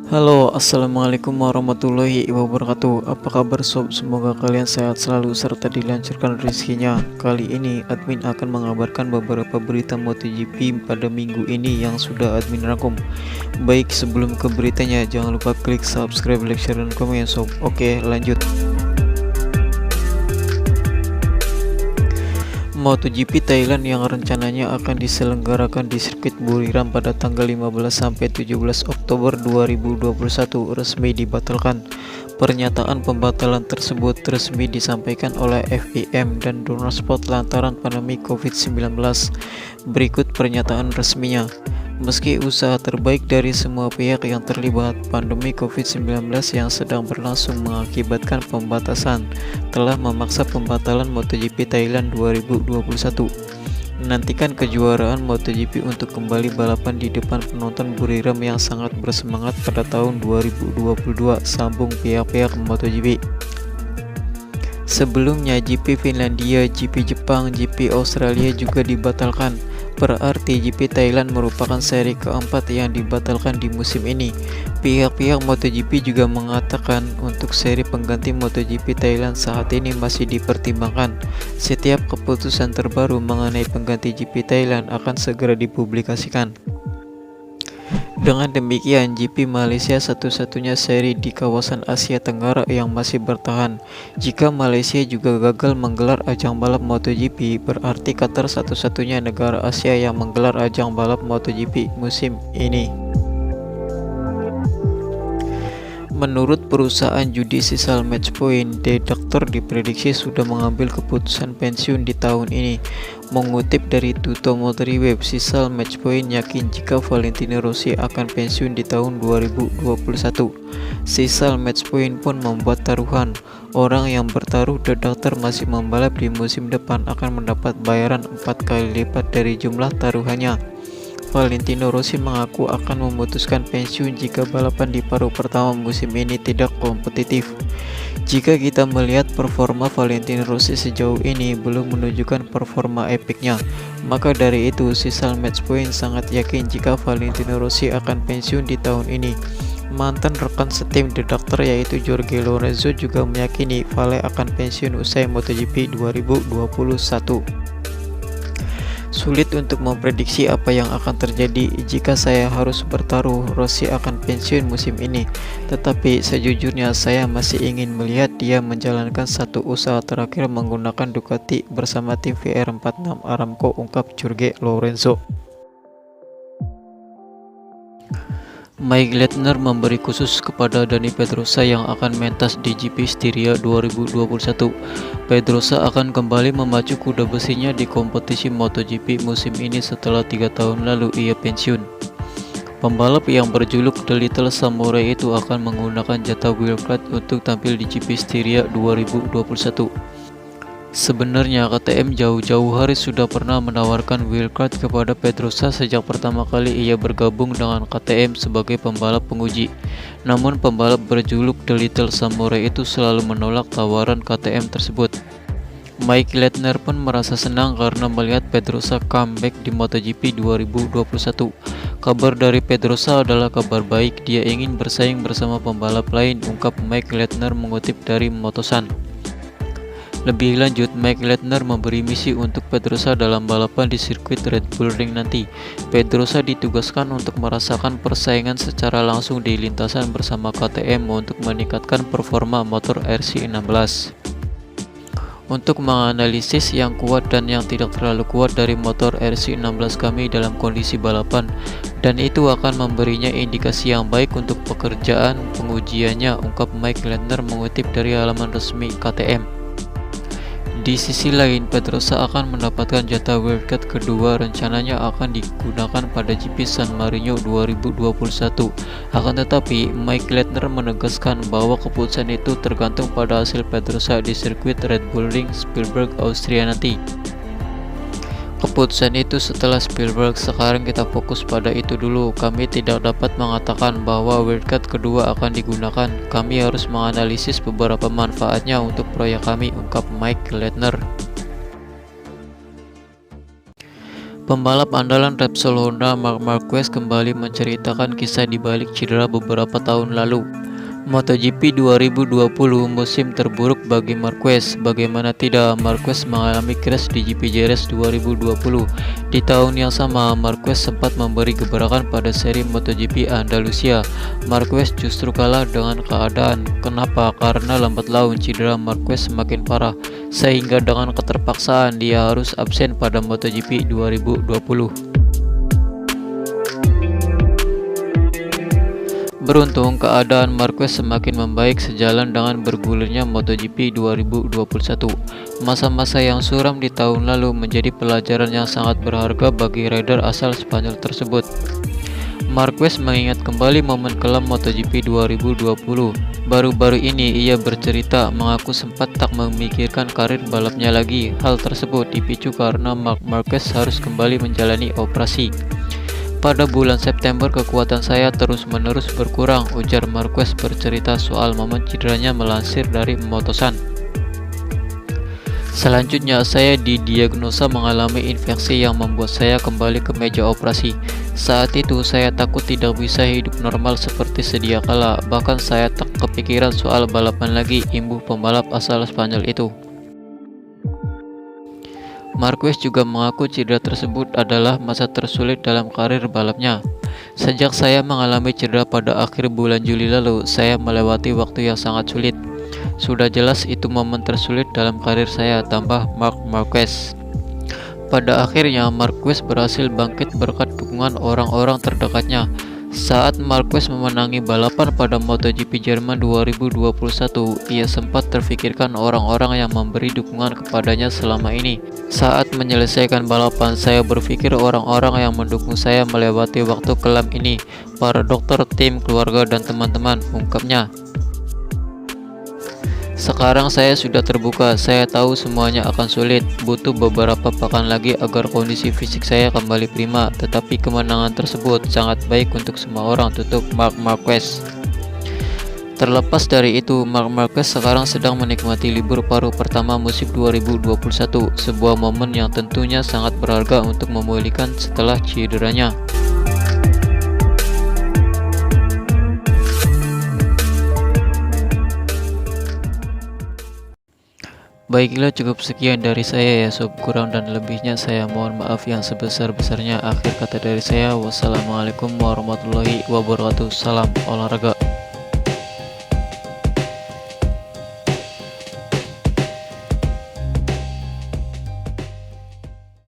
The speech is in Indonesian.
Halo, assalamualaikum warahmatollahi wabarakatuh. Apa kabar sob? Semoga kalian sehat selalu serta dilancarkan rezekinya. Kali ini admin akan mengabarkan beberapa berita MotoGP pada minggu ini yang sudah admin rangkum. Baik, sebelum ke beritanya, jangan lupa klik subscribe, like, share, dan komen sob. Oke, lanjut. MotoGP Thailand yang rencananya akan diselenggarakan di sirkuit Buriram pada tanggal 15 sampai 17 Oktober 2021 resmi dibatalkan. Pernyataan pembatalan tersebut resmi disampaikan oleh FIM dan Dorna Sport lantaran pandemi COVID-19. Berikut pernyataan resminya. Meski usaha terbaik dari semua pihak yang terlibat, pandemi COVID-19 yang sedang berlangsung mengakibatkan pembatasan telah memaksa pembatalan MotoGP Thailand 2021. Menantikan kejuaraan MotoGP untuk kembali balapan di depan penonton Buriram yang sangat bersemangat pada tahun 2022, sambung pihak-pihak MotoGP. Sebelumnya GP Finlandia, GP Jepang, GP Australia juga dibatalkan. Berarti GP Thailand merupakan seri keempat yang dibatalkan di musim ini. Pihak-pihak MotoGP juga mengatakan untuk seri pengganti MotoGP Thailand saat ini masih dipertimbangkan. Setiap keputusan terbaru mengenai pengganti GP Thailand akan segera dipublikasikan. Dengan demikian, GP Malaysia satu-satunya seri di kawasan Asia Tenggara yang masih bertahan. Jika Malaysia juga gagal menggelar ajang balap MotoGP, berarti Qatar satu-satunya negara Asia yang menggelar ajang balap MotoGP musim ini. Menurut perusahaan judi Sisal Matchpoint, The Doctor diprediksi sudah mengambil keputusan pensiun di tahun ini. Mengutip dari Tutto Motori Web, Sisal Matchpoint yakin jika Valentino Rossi akan pensiun di tahun 2021. Sisal Matchpoint pun membuat taruhan. Orang yang bertaruh The Doctor masih membalap di musim depan akan mendapat bayaran 4 kali lipat dari jumlah taruhannya. Valentino Rossi mengaku akan memutuskan pensiun jika balapan di paruh pertama musim ini tidak kompetitif. Jika kita melihat performa Valentino Rossi sejauh ini belum menunjukkan performa epiknya, maka dari itu Sisal Matchpoint sangat yakin jika Valentino Rossi akan pensiun di tahun ini. Mantan rekan setim The Doctor yaitu Jorge Lorenzo juga meyakini Vale akan pensiun usai MotoGP 2021. Sulit untuk memprediksi apa yang akan terjadi jika saya harus bertaruh. Rossi akan pensiun musim ini, tetapi sejujurnya saya masih ingin melihat dia menjalankan satu usaha terakhir menggunakan Ducati bersama tim VR46 Aramco, ungkap Jorge Lorenzo. Mike Leitner memberi khusus kepada Dani Pedrosa yang akan mentas di GP Styria 2021. Pedrosa akan kembali memacu kuda besinya di kompetisi MotoGP musim ini setelah 3 tahun lalu ia pensiun. Pembalap yang berjuluk The Little Samurai itu akan menggunakan jatah wildcard untuk tampil di GP Styria 2021. Sebenarnya KTM jauh-jauh hari sudah pernah menawarkan wildcard kepada Pedrosa sejak pertama kali ia bergabung dengan KTM sebagai pembalap penguji. Namun pembalap berjuluk The Little Samurai itu selalu menolak tawaran KTM tersebut. Mike Leitner pun merasa senang karena melihat Pedrosa comeback di MotoGP 2021. Kabar dari Pedrosa adalah kabar baik, dia ingin bersaing bersama pembalap lain, ungkap Mike Leitner mengutip dari Motosan. Lebih lanjut, Mike Leitner memberi misi untuk Pedrosa dalam balapan di sirkuit Red Bull Ring nanti. Pedrosa ditugaskan untuk merasakan persaingan secara langsung di lintasan bersama KTM untuk meningkatkan performa motor RC16. Untuk menganalisis yang kuat dan yang tidak terlalu kuat dari motor RC16 kami dalam kondisi balapan, dan itu akan memberinya indikasi yang baik untuk pekerjaan pengujiannya, ungkap Mike Leitner mengutip dari halaman resmi KTM. Di sisi lain, Pedrosa akan mendapatkan jatah wildcard kedua, rencananya akan digunakan pada GP San Marino 2021. Akan tetapi, Mike Leitner menegaskan bahwa keputusan itu tergantung pada hasil Pedrosa di sirkuit Red Bull Ring Spielberg, Austria nanti. Keputusan itu setelah Spielberg, sekarang kita fokus pada itu dulu. Kami tidak dapat mengatakan bahwa wildcard kedua akan digunakan. Kami harus menganalisis beberapa manfaatnya untuk proyek kami, ungkap Mike Leitner. Pembalap andalan Repsol Honda Marc Marquez kembali menceritakan kisah di balik cedera beberapa tahun lalu. MotoGP 2020 musim terburuk bagi Marquez. Bagaimana tidak, Marquez mengalami crash di GP Jerez 2020. Di tahun yang sama, Marquez sempat memberi gebrakan pada seri MotoGP Andalusia. Marquez justru kalah dengan keadaan. Kenapa? Karena lambat laun cedera Marquez semakin parah, sehingga dengan keterpaksaan dia harus absen pada MotoGP 2020. Beruntung, keadaan Marquez semakin membaik sejalan dengan bergulirnya MotoGP 2021. Masa-masa yang suram di tahun lalu menjadi pelajaran yang sangat berharga bagi rider asal Spanyol tersebut. Marquez mengingat kembali momen kelam MotoGP 2020. Baru-baru ini ia bercerita mengaku sempat tak memikirkan karir balapnya lagi. Hal tersebut dipicu karena Marc Marquez harus kembali menjalani operasi. Pada bulan September kekuatan saya terus-menerus berkurang, ujar Marquez bercerita soal momen cederanya melansir dari Motosan. Selanjutnya, saya didiagnosa mengalami infeksi yang membuat saya kembali ke meja operasi. Saat itu, saya takut tidak bisa hidup normal seperti sedia kala. Bahkan saya tak kepikiran soal balapan lagi, imbuh pembalap asal Spanyol itu. Marquez juga mengaku cedera tersebut adalah masa tersulit dalam karir balapnya. Sejak saya mengalami cedera pada akhir bulan Juli lalu, saya melewati waktu yang sangat sulit. Sudah jelas itu momen tersulit dalam karir saya, tambah Marc Marquez. Pada akhirnya, Marquez berhasil bangkit berkat dukungan orang-orang terdekatnya. Saat Marquez memenangi balapan pada MotoGP Jerman 2021, ia sempat terfikirkan orang-orang yang memberi dukungan kepadanya selama ini. Saat menyelesaikan balapan, saya berpikir orang-orang yang mendukung saya melewati waktu kelam ini, para dokter, tim, keluarga, dan teman-teman, ungkapnya. Sekarang saya sudah terbuka, saya tahu semuanya akan sulit, butuh beberapa pekan lagi agar kondisi fisik saya kembali prima, tetapi kemenangan tersebut sangat baik untuk semua orang, tutup Marc Marquez. Terlepas dari itu, Marc Marquez sekarang sedang menikmati libur paruh pertama musim 2021, sebuah momen yang tentunya sangat berharga untuk memulihkan setelah cederanya. Baiklah, cukup sekian dari saya ya sob, kurang dan lebihnya saya mohon maaf yang sebesar-besarnya. Akhir kata dari saya, wassalamualaikum warahmatullahi wabarakatuh. Salam olahraga.